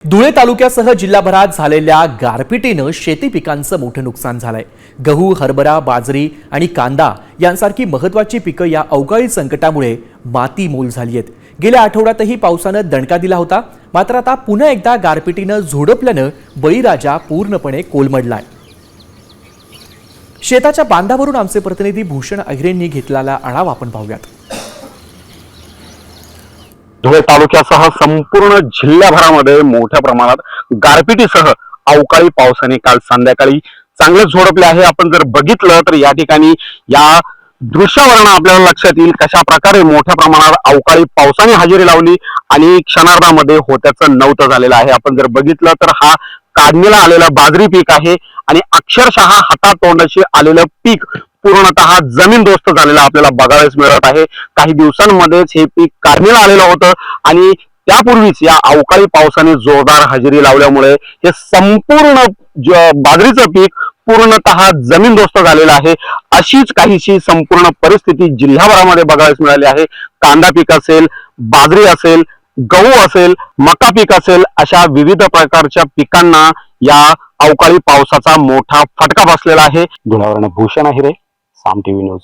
धुळे तालुक्यासह जिल्हाभरात झालेल्या गारपिटीनं शेती पिकांचं मोठं नुकसान झालंय। गहू, हरभरा, बाजरी आणि कांदा यांसारखी महत्त्वाची पिकं या अवकाळी संकटामुळे मातीमोल झाली आहेत। गेल्या आठवड्यातही पावसानं दणका दिला होता, मात्र आता पुन्हा एकदा गारपिटीनं झोडपल्यानं बळीराजा पूर्णपणे कोलमडलाय। शेताच्या बांधावरून आमचे प्रतिनिधी भूषण अहिरेंनी घेतलेला आढावा आपण पाहूयात। धुळे तालुक्यासह संपूर्ण जिल्ह्याभरामध्ये मोठ्या प्रमाणात गारपिटीसह अवकाळी पावसाने काल संध्याकाळी चांगले झोडपले आहे। आपण जर बघितलं तर या ठिकाणी या दृश्यावरून आपल्याला लक्षात येईल कशा प्रकारे मोठ्या प्रमाणात अवकाळी पावसाने हजेरी लावली आणि क्षणार्धामध्ये होत्याचं नव्हतं झालेलं आहे। आपण जर बघितलं तर हा काढणीला आलेला बाजरी पीक आहे आणि अक्षरशः हातातोंडाशी आलेलं पीक पूर्णतः जमीनदोस्त झालेलं आपल्याला बघायला मिळत आहे। काही दिवसांमध्येच हे पीक काढणीला आलेलं होतं आणि त्यापूर्वीच या अवकाळी पावसाने जोरदार हजेरी लावल्यामुळे हे संपूर्ण बाजरीचं पीक पूर्णतः जमीनदोस्त झालेलं आहे। अशीच काहीशी संपूर्ण परिस्थिती जिल्हाभरामध्ये बघायला मिळाली आहे। कांदा पीक असेल, बाजरी असेल, गहू असेल, मका पीक असेल, अशा विविध प्रकारच्या पिकांना या अवकाळी पावसाचा मोठा फटका बसलेला आहे। धुळ्यावरून भूषण अहिरे, साम टीव्ही न्यूज।